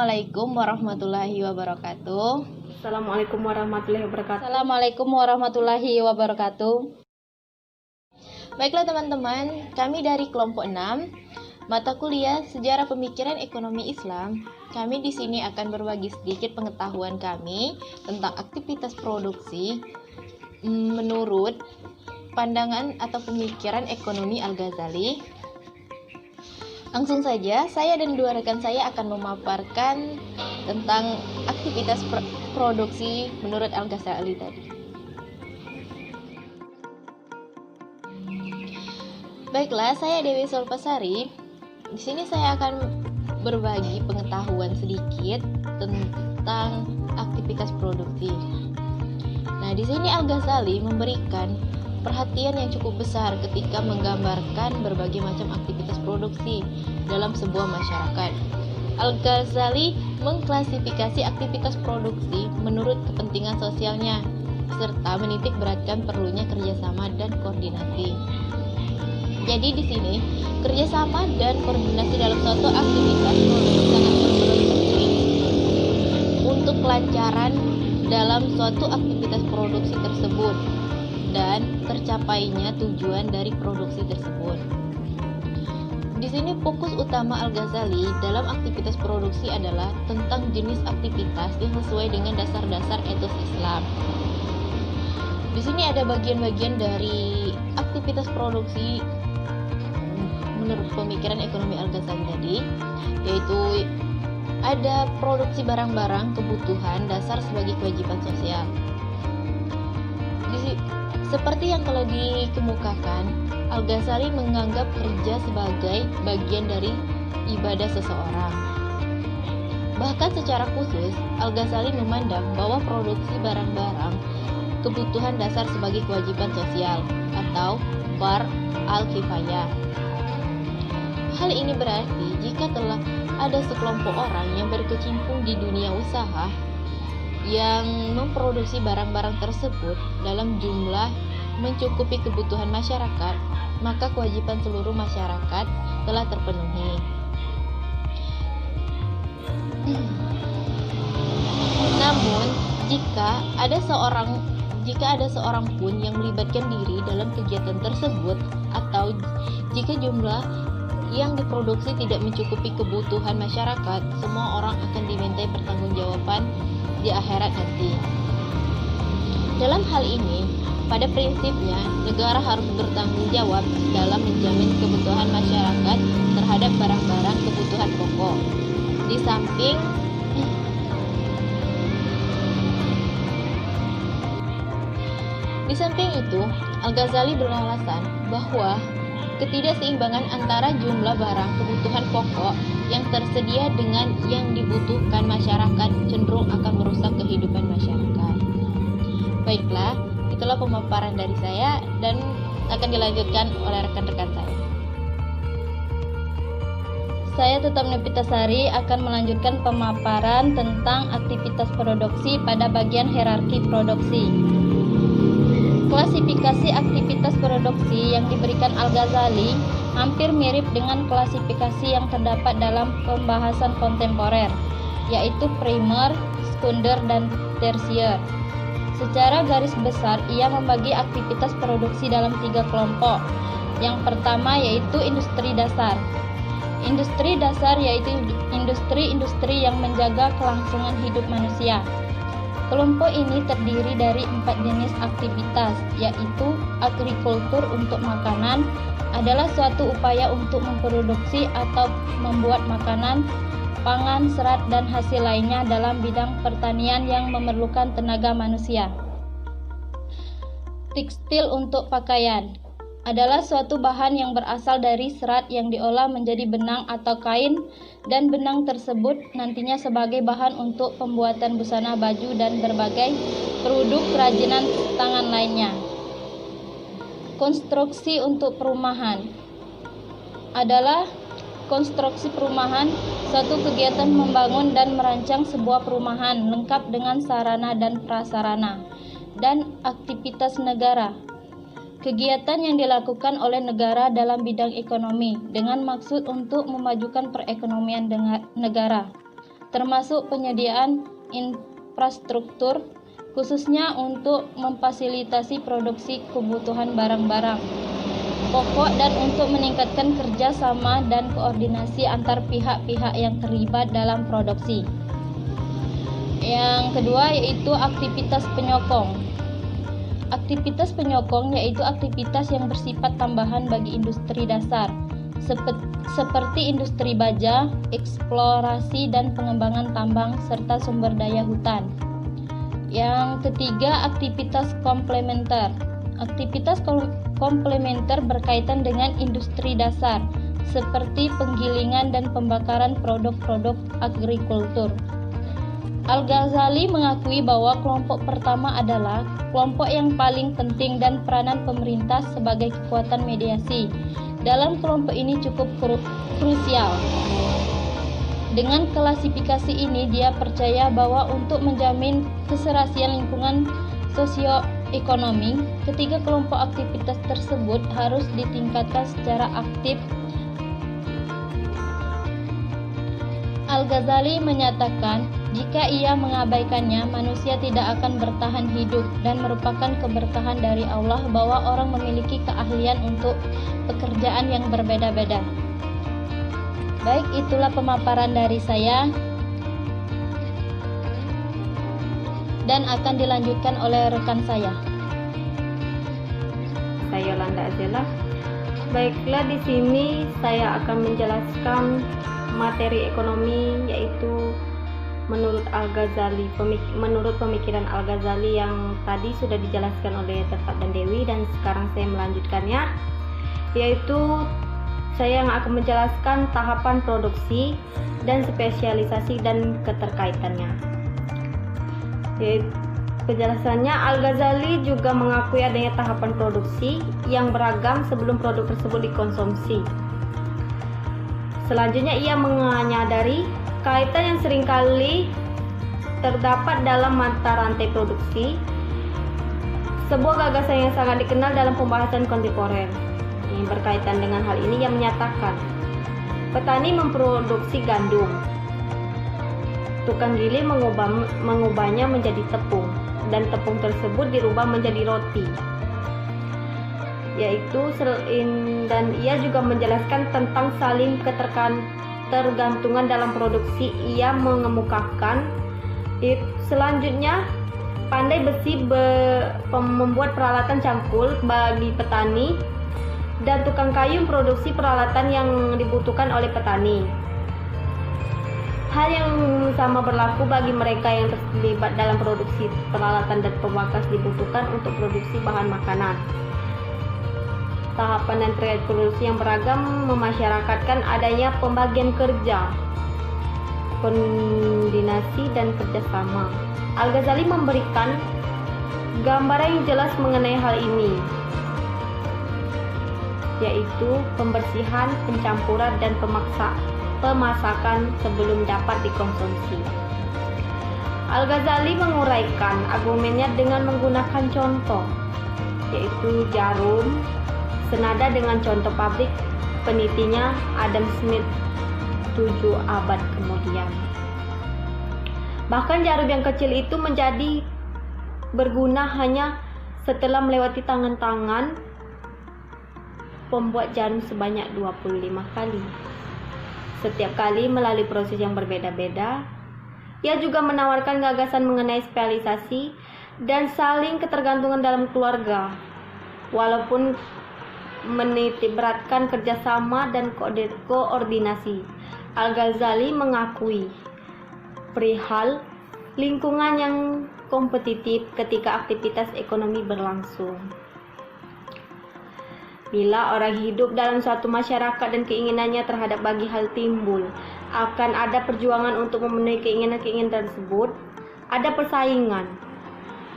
Assalamualaikum warahmatullahi wabarakatuh. Assalamualaikum warahmatullahi wabarakatuh. Assalamualaikum warahmatullahi wabarakatuh. Baiklah teman-teman, kami dari kelompok 6 mata kuliah Sejarah Pemikiran Ekonomi Islam. Kami di sini akan berbagi sedikit pengetahuan kami tentang aktivitas produksi menurut pandangan atau pemikiran ekonomi Al-Ghazali. Langsung saja, saya dan dua rekan saya akan memaparkan tentang aktivitas produksi menurut Al-Ghazali tadi. Baiklah, saya Dewi Solpasari. Di sini saya akan berbagi pengetahuan sedikit tentang aktivitas produksi. Nah, di sini Al-Ghazali memberikan perhatian yang cukup besar ketika menggambarkan berbagai macam aktivitas produksi dalam sebuah masyarakat. Al-Ghazali mengklasifikasi aktivitas produksi menurut kepentingan sosialnya, serta menitik beratkan perlunya kerjasama dan koordinasi. Jadi di sini, kerjasama dan koordinasi dalam suatu aktivitas produksi sangat berperan penting untuk kelancaran dalam suatu aktivitas produksi tersebut dan tercapainya tujuan dari produksi tersebut. Di sini fokus utama Al-Ghazali dalam aktivitas produksi adalah tentang jenis aktivitas yang sesuai dengan dasar-dasar etos Islam. Di sini ada bagian-bagian dari aktivitas produksi menurut pemikiran ekonomi Al-Ghazali tadi, yaitu ada produksi barang-barang kebutuhan dasar sebagai kewajiban sosial. Seperti yang telah dikemukakan, Al-Ghazali menganggap kerja sebagai bagian dari ibadah seseorang. Bahkan secara khusus, Al-Ghazali memandang bahwa produksi barang-barang kebutuhan dasar sebagai kewajiban sosial atau fard al-kifayah. Hal ini berarti jika telah ada sekelompok orang yang berkecimpung di dunia usaha yang memproduksi barang-barang tersebut dalam jumlah mencukupi kebutuhan masyarakat, maka kewajiban seluruh masyarakat telah terpenuhi. Namun, jika ada seorang pun yang melibatkan diri dalam kegiatan tersebut, atau jika jumlah yang diproduksi tidak mencukupi kebutuhan masyarakat, semua orang akan dimintai pertanggungjawaban di akhirat nanti. Dalam hal ini, pada prinsipnya, negara harus bertanggung jawab dalam menjamin kebutuhan masyarakat terhadap barang-barang kebutuhan pokok. Di samping itu, Al-Ghazali beralasan bahwa ketidakseimbangan antara jumlah barang kebutuhan pokok yang tersedia dengan yang dibutuhkan masyarakat cenderung akan merusak kehidupan masyarakat. Baiklah, itulah pemaparan dari saya dan akan dilanjutkan oleh rekan-rekan saya. Saya Tuta Nepitasari akan melanjutkan pemaparan tentang aktivitas produksi pada bagian hierarki produksi. Klasifikasi aktivitas produksi yang diberikan Al-Ghazali hampir mirip dengan klasifikasi yang terdapat dalam pembahasan kontemporer, yaitu primer, sekunder, dan tersier. Secara garis besar, ia membagi aktivitas produksi dalam 3 kelompok. Yang pertama yaitu industri dasar. Industri dasar yaitu industri-industri yang menjaga kelangsungan hidup manusia. Kelompok ini terdiri dari 4 jenis aktivitas, yaitu agrikultur untuk makanan adalah suatu upaya untuk memproduksi atau membuat makanan, pangan, serat, dan hasil lainnya dalam bidang pertanian yang memerlukan tenaga manusia. Tekstil untuk pakaian adalah suatu bahan yang berasal dari serat yang diolah menjadi benang atau kain, dan benang tersebut nantinya sebagai bahan untuk pembuatan busana, baju, dan berbagai produk kerajinan tangan lainnya. Konstruksi untuk perumahan adalah konstruksi perumahan, suatu kegiatan membangun dan merancang sebuah perumahan lengkap dengan sarana dan prasarana. Dan aktivitas negara, kegiatan yang dilakukan oleh negara dalam bidang ekonomi dengan maksud untuk memajukan perekonomian negara. termasuk penyediaan infrastruktur khususnya untuk memfasilitasi produksi kebutuhan barang-barang pokok dan untuk meningkatkan kerjasama dan koordinasi antar pihak-pihak yang terlibat dalam produksi. Yang kedua yaitu aktivitas penyokong. Aktivitas penyokong yaitu aktivitas yang bersifat tambahan bagi industri dasar, seperti industri baja, eksplorasi dan pengembangan tambang, serta sumber daya hutan. Yang ketiga, aktivitas komplementer. Aktivitas komplementer berkaitan dengan industri dasar, seperti penggilingan dan pembakaran produk-produk agrikultur. Al-Ghazali mengakui bahwa kelompok pertama adalah kelompok yang paling penting dan peranan pemerintah sebagai kekuatan mediasi dalam kelompok ini cukup krusial. Dengan klasifikasi ini, dia percaya bahwa untuk menjamin keserasian lingkungan sosioekonomi, ketiga kelompok aktivitas tersebut harus ditingkatkan secara aktif. Al-Ghazali menyatakan, jika ia mengabaikannya, manusia tidak akan bertahan hidup dan merupakan keberkahan dari Allah bahwa orang memiliki keahlian untuk pekerjaan yang berbeda-beda. Baik, itulah pemaparan dari saya dan akan dilanjutkan oleh rekan saya. Saya Yolanda Azela. Baiklah, di sini saya akan menjelaskan materi ekonomi, yaitu menurut Al-Ghazali, menurut pemikiran Al-Ghazali yang tadi sudah dijelaskan oleh Tetap dan Dewi, dan sekarang saya melanjutkannya, yaitu saya yang akan menjelaskan tahapan produksi dan spesialisasi dan keterkaitannya. Penjelasannya, Al-Ghazali juga mengakui adanya tahapan produksi yang beragam sebelum produk tersebut dikonsumsi. Selanjutnya, ia menyadari kaitan yang seringkali terdapat dalam mata rantai produksi, sebuah gagasan yang sangat dikenal dalam pembahasan kontemporer. Berkaitan dengan hal ini, ia menyatakan petani memproduksi gandum, tukang giling mengubahnya menjadi tepung, dan tepung tersebut dirubah menjadi roti. Dan ia juga menjelaskan tentang saling ketergantungan dalam produksi. Ia mengemukakan selanjutnya pandai besi membuat peralatan cangkul bagi petani, dan tukang kayu produksi peralatan yang dibutuhkan oleh petani. Hal yang sama berlaku bagi mereka yang terlibat dalam produksi peralatan dan pemangkas dibutuhkan untuk produksi bahan makanan. Tahapan dan terkait produksi yang beragam memasyarakatkan adanya pembagian kerja, koordinasi dan kerjasama. Al-Ghazali memberikan gambaran yang jelas mengenai hal ini, yaitu pembersihan, pencampuran, dan pemasakan sebelum dapat dikonsumsi. Al-Ghazali menguraikan argumennya dengan menggunakan contoh, yaitu jarum, senada dengan contoh pabrik penelitinya Adam Smith 7 abad kemudian. Bahkan jarum yang kecil itu menjadi berguna hanya setelah melewati tangan-tangan pembuat jarum sebanyak 25 kali. Setiap kali melalui proses yang berbeda-beda. Ia juga menawarkan gagasan mengenai spesialisasi dan saling ketergantungan dalam keluarga, walaupun menitikberatkan kerjasama dan koordinasi. Al-Ghazali mengakui perihal lingkungan yang kompetitif ketika aktivitas ekonomi berlangsung. Bila orang hidup dalam suatu masyarakat dan keinginannya terhadap bagi hal timbul, akan ada perjuangan untuk memenuhi keinginan-keinginan tersebut. Ada persaingan,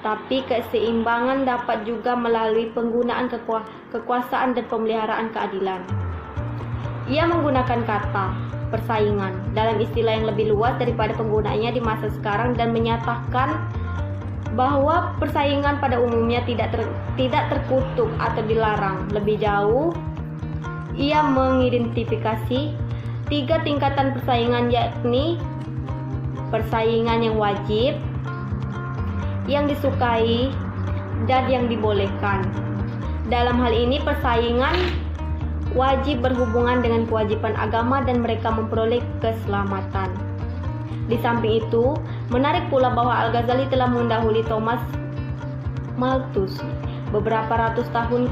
tapi keseimbangan dapat juga melalui penggunaan kekuasaan dan pemeliharaan keadilan. Ia menggunakan kata persaingan dalam istilah yang lebih luas daripada penggunaannya di masa sekarang dan menyatakan bahwa persaingan pada umumnya tidak terkutuk atau dilarang. Lebih jauh, ia mengidentifikasi 3 tingkatan persaingan, yakni persaingan yang wajib, yang disukai, dan yang dibolehkan. Dalam hal ini persaingan wajib berhubungan dengan kewajiban agama dan mereka memperoleh keselamatan. Di samping itu, menarik pula bahwa Al-Ghazali telah mendahului Thomas Malthus beberapa ratus tahun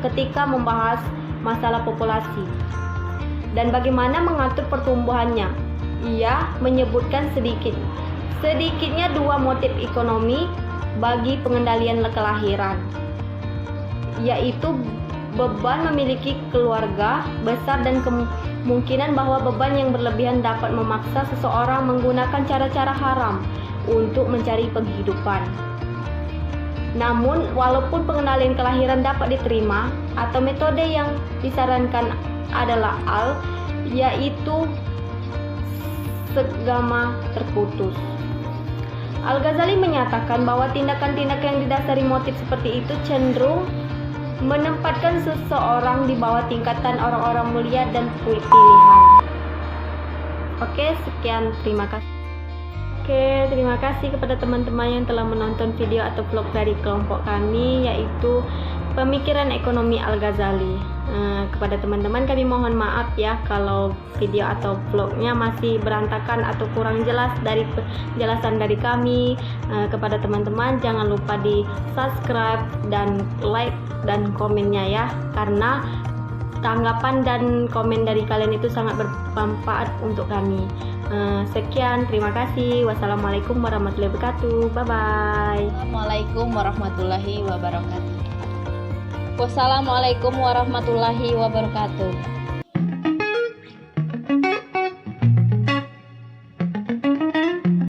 ketika membahas masalah populasi dan bagaimana mengatur pertumbuhannya. Ia menyebutkan sedikitnya dua motif ekonomi bagi pengendalian kelahiran, yaitu beban memiliki keluarga besar dan kemungkinan bahwa beban yang berlebihan dapat memaksa seseorang menggunakan cara-cara haram untuk mencari penghidupan. Namun, walaupun pengendalian kelahiran dapat diterima, atau metode yang disarankan adalah yaitu segama terputus. Al-Ghazali menyatakan bahwa tindakan-tindakan yang didasari motif seperti itu cenderung menempatkan seseorang di bawah tingkatan orang-orang mulia dan pilihan. Oke, sekian, terima kasih. Terima kasih kepada teman-teman yang telah menonton video atau vlog dari kelompok kami, yaitu Pemikiran Ekonomi Al-Ghazali. Kepada teman-teman kami mohon maaf ya kalau video atau vlognya masih berantakan atau kurang jelas dari penjelasan dari kami. Kepada teman-teman jangan lupa di subscribe dan like dan komennya ya, karena tanggapan dan komen dari kalian itu sangat bermanfaat untuk kami. Sekian, terima kasih. Wassalamualaikum warahmatullahi wabarakatuh. Bye bye. Assalamualaikum warahmatullahi wabarakatuh. Wassalamualaikum warahmatullahi wabarakatuh.